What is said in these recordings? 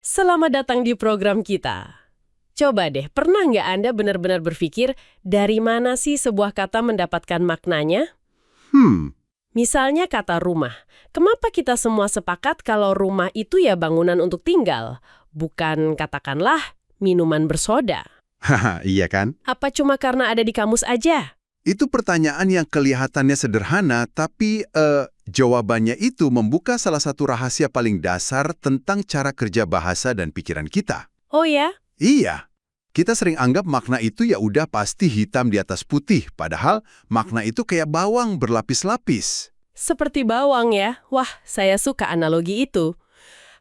Selamat datang di program kita. Coba deh, pernah nggak Anda benar-benar berpikir dari mana sih sebuah kata mendapatkan maknanya? Hmm, Misalnya kata rumah. Kenapa kita semua sepakat kalau rumah itu ya bangunan untuk tinggal? Bukan katakanlah minuman bersoda. haha, iya kan? Apa cuma karena ada di kamus aja? Itu pertanyaan yang kelihatannya sederhana, tapi jawabannya itu membuka salah satu rahasia paling dasar tentang cara kerja bahasa dan pikiran kita. Oh ya? Iya, kita sering anggap makna itu ya udah pasti hitam di atas putih, padahal makna itu kayak bawang berlapis-lapis. Seperti bawang ya. Wah, saya suka analogi itu.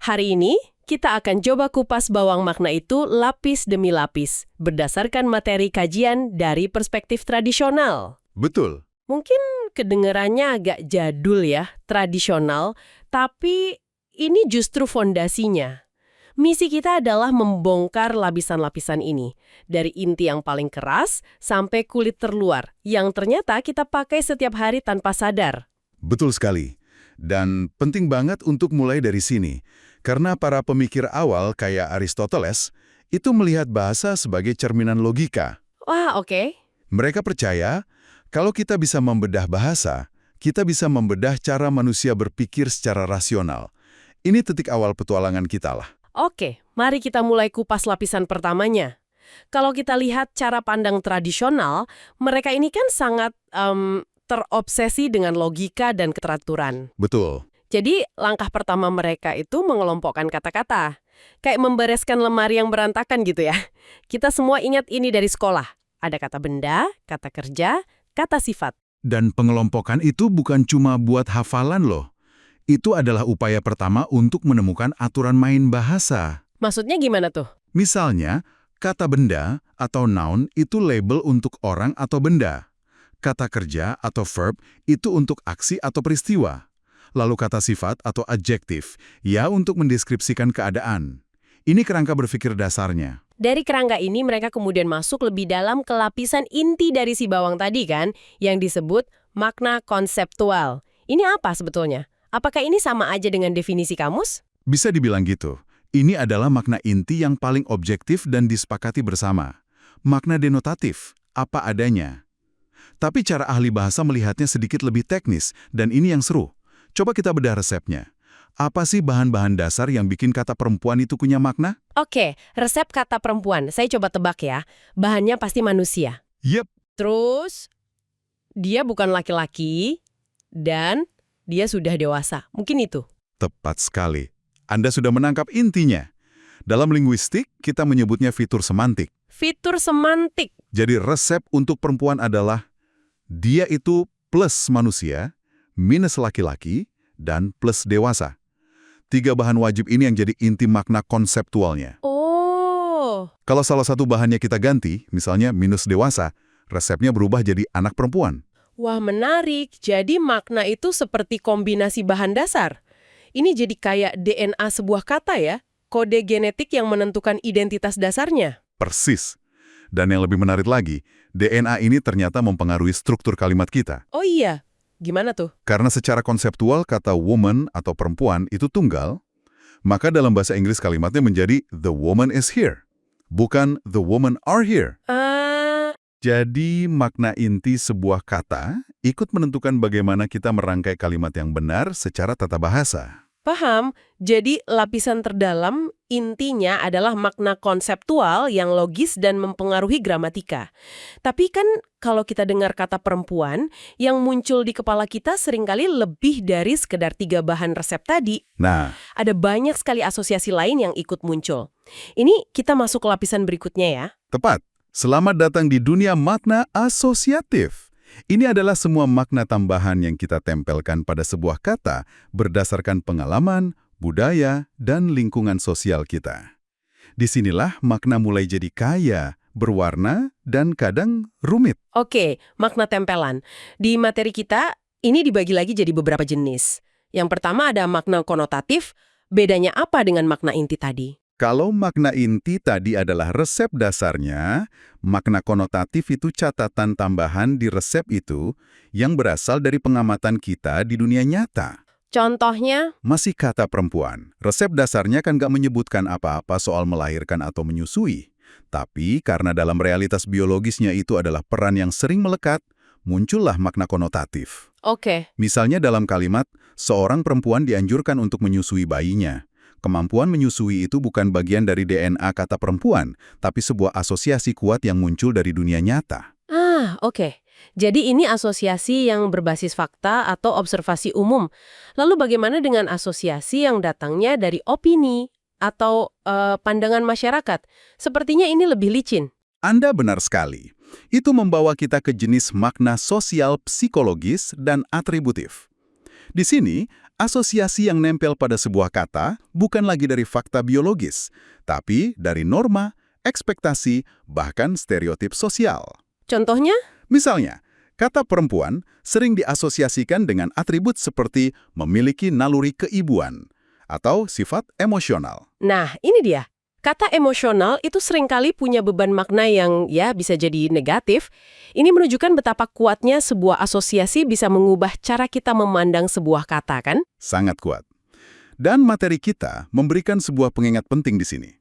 Hari ini, kita akan coba kupas bawang makna itu lapis demi lapis, berdasarkan materi kajian dari perspektif tradisional. Betul. Mungkin kedengarannya agak jadul ya, tradisional, tapi ini justru fondasinya. Misi kita adalah membongkar lapisan-lapisan ini, dari inti yang paling keras sampai kulit terluar, yang ternyata kita pakai setiap hari tanpa sadar. Betul sekali. Dan penting banget untuk mulai dari sini. Karena para pemikir awal kayak Aristoteles itu melihat bahasa sebagai cerminan logika. Wah, oke. Mereka percaya kalau kita bisa membedah bahasa, kita bisa membedah cara manusia berpikir secara rasional. Ini titik awal petualangan kita lah. Oke, mari kita mulai kupas lapisan pertamanya. Kalau kita lihat cara pandang tradisional, mereka ini kan sangat terobsesi dengan logika dan keteraturan. Betul. Jadi, langkah pertama mereka itu mengelompokkan kata-kata. Kayak membereskan lemari yang berantakan gitu ya. Kita semua ingat ini dari sekolah. Ada kata benda, kata kerja, kata sifat. Dan pengelompokan itu bukan cuma buat hafalan loh. Itu adalah upaya pertama untuk menemukan aturan main bahasa. Maksudnya gimana tuh? Misalnya, kata benda atau noun itu label untuk orang atau benda. Kata kerja atau verb itu untuk aksi atau peristiwa. Lalu kata sifat atau adjektif, ya untuk mendeskripsikan keadaan. Ini kerangka berpikir dasarnya. Dari kerangka ini mereka kemudian masuk lebih dalam ke lapisan inti dari si bawang tadi kan, yang disebut makna konseptual. Ini apa sebetulnya? Apakah ini sama aja dengan definisi kamus? Bisa dibilang gitu. Ini adalah makna inti yang paling objektif dan disepakati bersama. Makna denotatif, apa adanya. Tapi cara ahli bahasa melihatnya sedikit lebih teknis, dan ini yang seru. Coba kita bedah resepnya. Apa sih bahan-bahan dasar yang bikin kata perempuan itu punya makna? Oke, resep kata perempuan. Saya coba tebak ya. Bahannya pasti manusia. Yep, Terus, dia bukan laki-laki, dan dia sudah dewasa. Mungkin itu. tepat sekali. Anda sudah menangkap intinya. Dalam linguistik, kita menyebutnya fitur semantik. Fitur semantik. Jadi resep untuk perempuan adalah dia itu plus manusia, minus laki-laki, dan plus dewasa. 3 bahan wajib ini yang jadi inti makna konseptualnya. Oh, Kalau salah satu bahannya kita ganti, misalnya minus dewasa, resepnya berubah jadi anak perempuan. wah menarik. Jadi makna itu seperti kombinasi bahan dasar. Ini jadi kayak DNA sebuah kata ya. Kode genetik yang menentukan identitas dasarnya. Persis. Dan yang lebih menarik lagi, DNA ini ternyata mempengaruhi struktur kalimat kita. Oh iya, gimana tuh? Karena secara konseptual kata woman atau perempuan itu tunggal, maka dalam bahasa Inggris kalimatnya menjadi the woman is here, bukan the woman are here. Jadi makna inti sebuah kata ikut menentukan bagaimana kita merangkai kalimat yang benar secara tata bahasa. Paham. Jadi lapisan terdalam intinya adalah makna konseptual yang logis dan mempengaruhi gramatika. Tapi kan kalau kita dengar kata perempuan, yang muncul di kepala kita seringkali lebih dari sekedar 3 bahan resep tadi. Nah, Ada banyak sekali asosiasi lain yang ikut muncul. Ini kita masuk ke lapisan berikutnya ya. tepat. Selamat datang di dunia makna asosiatif. Ini adalah semua makna tambahan yang kita tempelkan pada sebuah kata berdasarkan pengalaman, budaya, dan lingkungan sosial kita. Disinilah makna mulai jadi kaya, berwarna, dan kadang rumit. Oke, makna tempelan. Di materi kita, ini dibagi lagi jadi beberapa jenis. Yang pertama ada makna konotatif. Bedanya apa dengan makna inti tadi? Kalau makna inti tadi adalah resep dasarnya, makna konotatif itu catatan tambahan di resep itu yang berasal dari pengamatan kita di dunia nyata. Contohnya, Masih kata perempuan. Resep dasarnya kan nggak menyebutkan apa-apa soal melahirkan atau menyusui. Tapi karena dalam realitas biologisnya itu adalah peran yang sering melekat, muncullah makna konotatif. oke. Misalnya dalam kalimat, seorang perempuan dianjurkan untuk menyusui bayinya. Kemampuan menyusui itu bukan bagian dari DNA kata perempuan, tapi sebuah asosiasi kuat yang muncul dari dunia nyata. Oke. Jadi ini asosiasi yang berbasis fakta atau observasi umum. Lalu bagaimana dengan asosiasi yang datangnya dari opini atau pandangan masyarakat? Sepertinya ini lebih licin. Anda benar sekali. Itu membawa kita ke jenis makna sosial psikologis dan atributif. Di sini, asosiasi yang nempel pada sebuah kata bukan lagi dari fakta biologis, tapi dari norma, ekspektasi, bahkan stereotip sosial. Contohnya? Misalnya, kata perempuan sering diasosiasikan dengan atribut seperti memiliki naluri keibuan atau sifat emosional. Nah, ini dia. Kata emosional itu seringkali punya beban makna yang ya bisa jadi negatif. Ini menunjukkan betapa kuatnya sebuah asosiasi bisa mengubah cara kita memandang sebuah kata, kan? Sangat kuat. Dan materi kita memberikan sebuah pengingat penting di sini.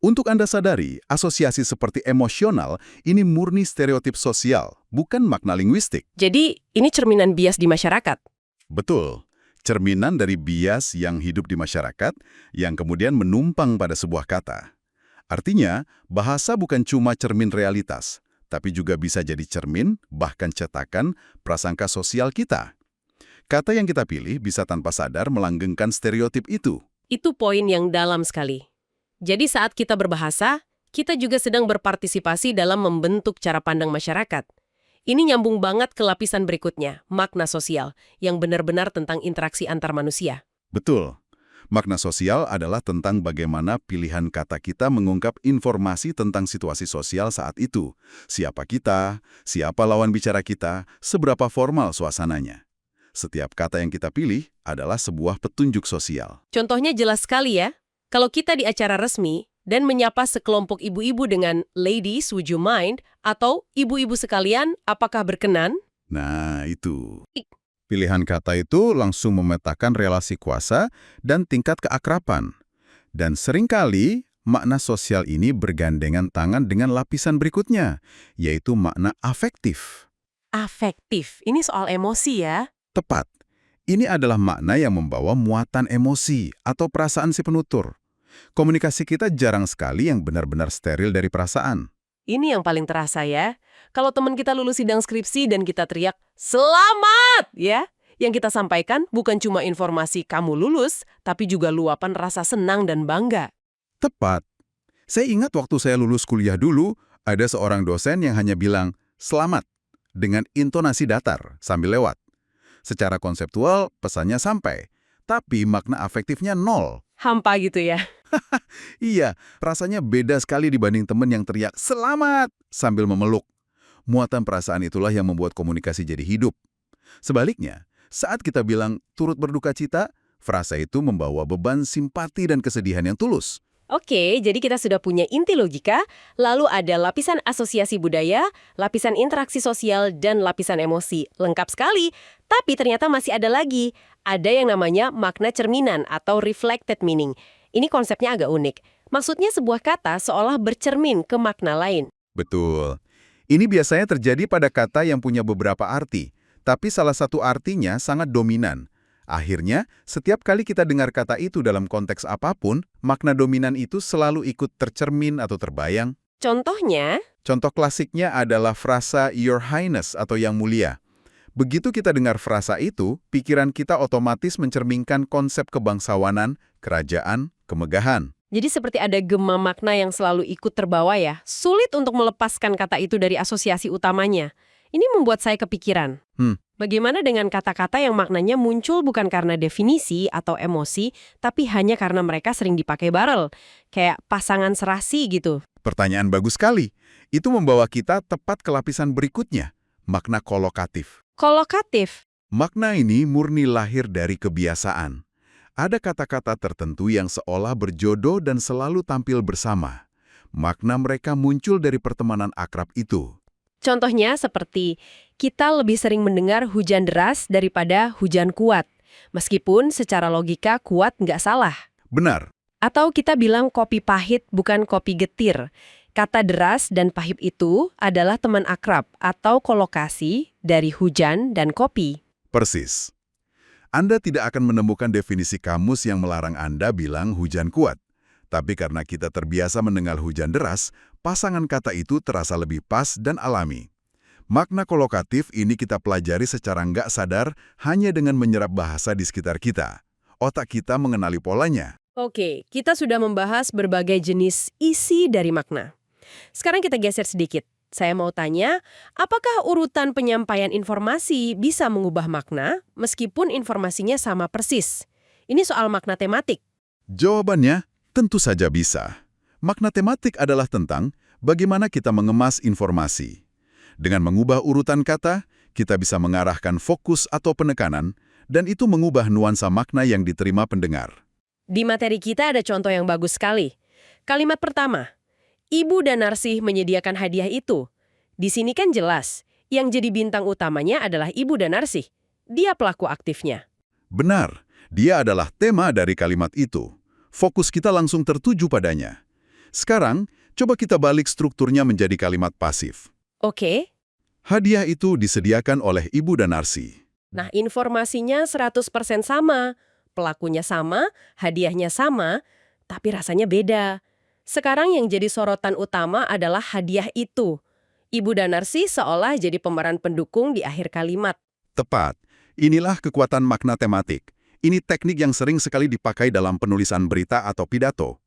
Untuk Anda sadari, asosiasi seperti emosional ini murni stereotip sosial, bukan makna linguistik. Jadi, ini cerminan bias di masyarakat. Betul. Cerminan dari bias yang hidup di masyarakat yang kemudian menumpang pada sebuah kata. Artinya, bahasa bukan cuma cermin realitas, tapi juga bisa jadi cermin, bahkan cetakan, prasangka sosial kita. Kata yang kita pilih bisa tanpa sadar melanggengkan stereotip itu. Itu poin yang dalam sekali. Jadi saat kita berbahasa, kita juga sedang berpartisipasi dalam membentuk cara pandang masyarakat. Ini nyambung banget ke lapisan berikutnya, makna sosial, yang benar-benar tentang interaksi antar manusia. Betul. Makna sosial adalah tentang bagaimana pilihan kata kita mengungkap informasi tentang situasi sosial saat itu. Siapa kita, siapa lawan bicara kita, seberapa formal suasananya. Setiap kata yang kita pilih adalah sebuah petunjuk sosial. Contohnya jelas sekali ya. Kalau kita di acara resmi dan menyapa sekelompok ibu-ibu dengan "Ladies, would you mind?" atau "Ibu-ibu sekalian, apakah berkenan?" Nah, itu. Pilihan kata itu langsung memetakan relasi kuasa dan tingkat keakraban. Dan seringkali, makna sosial ini bergandengan tangan dengan lapisan berikutnya, yaitu makna afektif. Afektif, ini soal emosi ya. Tepat. Ini adalah makna yang membawa muatan emosi atau perasaan si penutur. Komunikasi kita jarang sekali yang benar-benar steril dari perasaan. Ini yang paling terasa ya. Kalau teman kita lulus sidang skripsi dan kita teriak, "Selamat!" ya. Yang kita sampaikan bukan cuma informasi kamu lulus, tapi juga luapan rasa senang dan bangga. Tepat. Saya ingat waktu saya lulus kuliah dulu, ada seorang dosen yang hanya bilang, "Selamat," dengan intonasi datar sambil lewat. Secara konseptual, pesannya sampai, tapi makna afektifnya nol. Hampa gitu ya. Iya, rasanya beda sekali dibanding teman yang teriak, "Selamat!" sambil memeluk. Muatan perasaan itulah yang membuat komunikasi jadi hidup. Sebaliknya, saat kita bilang turut berduka cita, frasa itu membawa beban simpati dan kesedihan yang tulus. Oke, jadi kita sudah punya inti logika, lalu ada lapisan asosiasi budaya, lapisan interaksi sosial, dan lapisan emosi. Lengkap sekali, tapi ternyata masih ada lagi. Ada yang namanya makna cerminan atau reflected meaning. Ini konsepnya agak unik. Maksudnya sebuah kata seolah bercermin ke makna lain. Betul. Ini biasanya terjadi pada kata yang punya beberapa arti, tapi salah satu artinya sangat dominan. Akhirnya, setiap kali kita dengar kata itu dalam konteks apapun, makna dominan itu selalu ikut tercermin atau terbayang. Contohnya? Contoh klasiknya adalah frasa Your Highness atau Yang Mulia. Begitu kita dengar frasa itu, pikiran kita otomatis mencerminkan konsep kebangsawanan, kerajaan, kemegahan. Jadi seperti ada gema makna yang selalu ikut terbawa ya. Sulit untuk melepaskan kata itu dari asosiasi utamanya. Ini membuat saya kepikiran. Bagaimana dengan kata-kata yang maknanya muncul bukan karena definisi atau emosi, tapi hanya karena mereka sering dipakai bareng, kayak pasangan serasi gitu. Pertanyaan bagus sekali. Itu membawa kita tepat ke lapisan berikutnya, makna kolokatif. Kolokatif. Makna ini murni lahir dari kebiasaan. Ada kata-kata tertentu yang seolah berjodoh dan selalu tampil bersama. Makna mereka muncul dari pertemanan akrab itu. Contohnya seperti, kita lebih sering mendengar hujan deras daripada hujan kuat. Meskipun secara logika kuat nggak salah. Benar. Atau kita bilang kopi pahit bukan kopi getir. Kata deras dan pahit itu adalah teman akrab atau kolokasi dari hujan dan kopi. Persis. Anda tidak akan menemukan definisi kamus yang melarang Anda bilang hujan kuat. Tapi karena kita terbiasa mendengar hujan deras, pasangan kata itu terasa lebih pas dan alami. Makna kolokatif ini kita pelajari secara nggak sadar hanya dengan menyerap bahasa di sekitar kita. Otak kita mengenali polanya. Oke, kita sudah membahas berbagai jenis isi dari makna. Sekarang kita geser sedikit. Saya mau tanya, apakah urutan penyampaian informasi bisa mengubah makna meskipun informasinya sama persis? Ini soal makna tematik. Jawabannya, tentu saja bisa. Makna tematik adalah tentang bagaimana kita mengemas informasi. Dengan mengubah urutan kata, kita bisa mengarahkan fokus atau penekanan, dan itu mengubah nuansa makna yang diterima pendengar. Di materi kita ada contoh yang bagus sekali. Kalimat pertama, Ibu dan Narsih menyediakan hadiah itu. Di sini kan jelas, yang jadi bintang utamanya adalah Ibu dan Narsih. Dia pelaku aktifnya. Benar, dia adalah tema dari kalimat itu. Fokus kita langsung tertuju padanya. Sekarang, coba kita balik strukturnya menjadi kalimat pasif. Oke. Hadiah itu disediakan oleh Ibu dan Narsih. Nah, informasinya 100% sama. Pelakunya sama, hadiahnya sama, tapi rasanya beda. Sekarang yang jadi sorotan utama adalah hadiah itu. Ibu dan Narsih seolah jadi pemeran pendukung di akhir kalimat. Tepat. Inilah kekuatan makna tematik. Ini teknik yang sering sekali dipakai dalam penulisan berita atau pidato.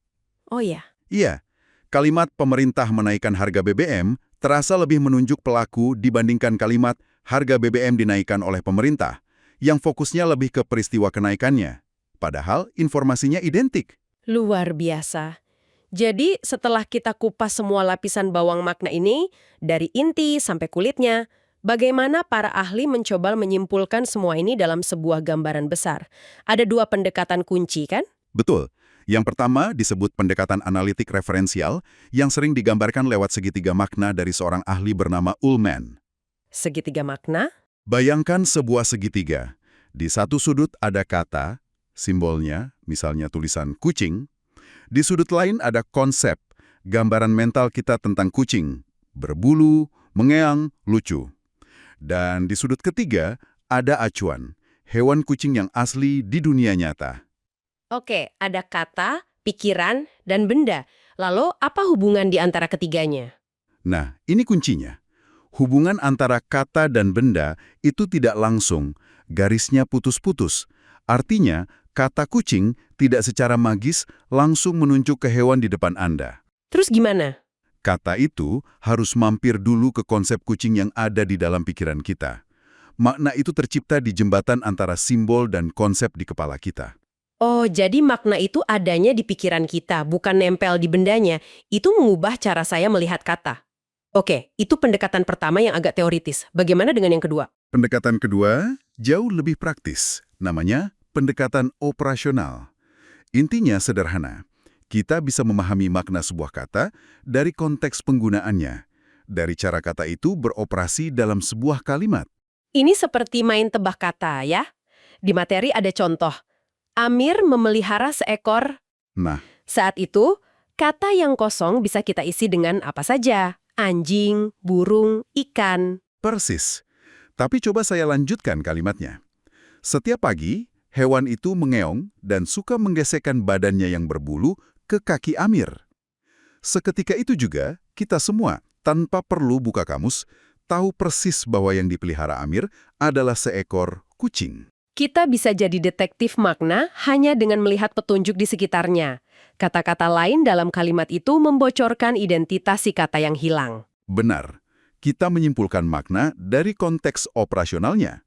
Oh ya? Iya. Kalimat pemerintah menaikkan harga BBM terasa lebih menunjuk pelaku dibandingkan kalimat harga BBM dinaikkan oleh pemerintah, yang fokusnya lebih ke peristiwa kenaikannya. Padahal informasinya identik. Luar biasa. Jadi setelah kita kupas semua lapisan bawang makna ini, dari inti sampai kulitnya, bagaimana para ahli mencoba menyimpulkan semua ini dalam sebuah gambaran besar? Ada 2 pendekatan kunci, kan? Betul. Yang pertama disebut pendekatan analitik referensial yang sering digambarkan lewat segitiga makna dari seorang ahli bernama Ullman. Segitiga makna? Bayangkan sebuah segitiga. Di satu sudut ada kata, simbolnya, misalnya tulisan kucing. Di sudut lain ada konsep, gambaran mental kita tentang kucing, berbulu, mengeang, lucu. Dan di sudut ketiga ada acuan, hewan kucing yang asli di dunia nyata. Oke, ada kata, pikiran, dan benda. Lalu apa hubungan di antara ketiganya? Nah, ini kuncinya. Hubungan antara kata dan benda itu tidak langsung, garisnya putus-putus. Artinya, kata kucing tidak secara magis langsung menunjuk ke hewan di depan Anda. Terus gimana? Kata itu harus mampir dulu ke konsep kucing yang ada di dalam pikiran kita. Makna itu tercipta di jembatan antara simbol dan konsep di kepala kita. Oh, jadi makna itu adanya di pikiran kita, bukan nempel di bendanya. Itu mengubah cara saya melihat kata. Oke, itu pendekatan pertama yang agak teoritis. Bagaimana dengan yang kedua? Pendekatan kedua jauh lebih praktis. Namanya pendekatan operasional. Intinya sederhana. Kita bisa memahami makna sebuah kata dari konteks penggunaannya. Dari cara kata itu beroperasi dalam sebuah kalimat. Ini seperti main tebak kata, ya? Di materi ada contoh. Amir memelihara seekor. Nah, Saat itu, kata yang kosong bisa kita isi dengan apa saja. Anjing, burung, ikan. persis. Tapi coba saya lanjutkan kalimatnya. Setiap pagi, hewan itu mengeong dan suka menggesekkan badannya yang berbulu ke kaki Amir. Seketika itu juga, kita semua, tanpa perlu buka kamus, tahu persis bahwa yang dipelihara Amir adalah seekor kucing. Kita bisa jadi detektif makna hanya dengan melihat petunjuk di sekitarnya. Kata-kata lain dalam kalimat itu membocorkan identitas si kata yang hilang. Benar, kita menyimpulkan makna dari konteks operasionalnya.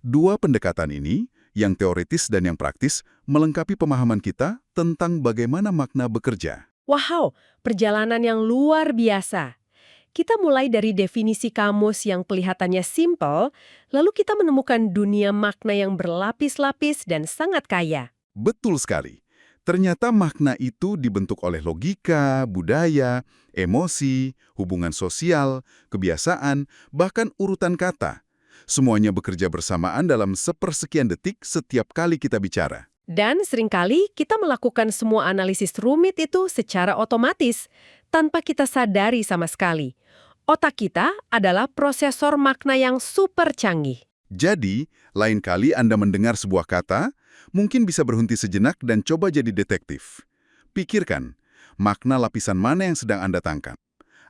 Dua pendekatan ini, yang teoritis dan yang praktis, melengkapi pemahaman kita tentang bagaimana makna bekerja. Wow, perjalanan yang luar biasa. Kita mulai dari definisi kamus yang kelihatannya simpel, lalu kita menemukan dunia makna yang berlapis-lapis dan sangat kaya. Betul sekali. Ternyata makna itu dibentuk oleh logika, budaya, emosi, hubungan sosial, kebiasaan, bahkan urutan kata. Semuanya bekerja bersamaan dalam sepersekian detik setiap kali kita bicara. Dan seringkali kita melakukan semua analisis rumit itu secara otomatis, tanpa kita sadari sama sekali. Otak kita adalah prosesor makna yang super canggih. Jadi, lain kali Anda mendengar sebuah kata, mungkin bisa berhenti sejenak dan coba jadi detektif. Pikirkan, makna lapisan mana yang sedang Anda tangkap?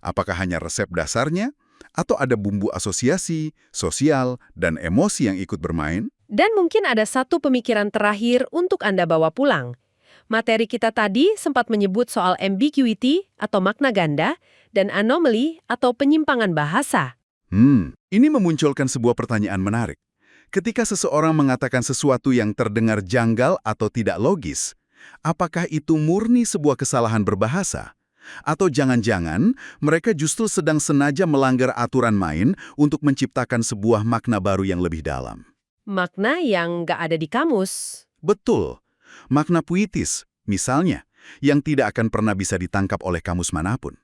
Apakah hanya resep dasarnya, atau ada bumbu asosiasi, sosial, dan emosi yang ikut bermain? Dan mungkin ada satu pemikiran terakhir untuk Anda bawa pulang. Materi kita tadi sempat menyebut soal ambiguity atau makna ganda dan anomaly atau penyimpangan bahasa. Ini memunculkan sebuah pertanyaan menarik. Ketika seseorang mengatakan sesuatu yang terdengar janggal atau tidak logis, apakah itu murni sebuah kesalahan berbahasa? Atau jangan-jangan mereka justru sedang sengaja melanggar aturan main untuk menciptakan sebuah makna baru yang lebih dalam? Makna yang nggak ada di kamus. Betul. Makna puitis, misalnya, yang tidak akan pernah bisa ditangkap oleh kamus manapun.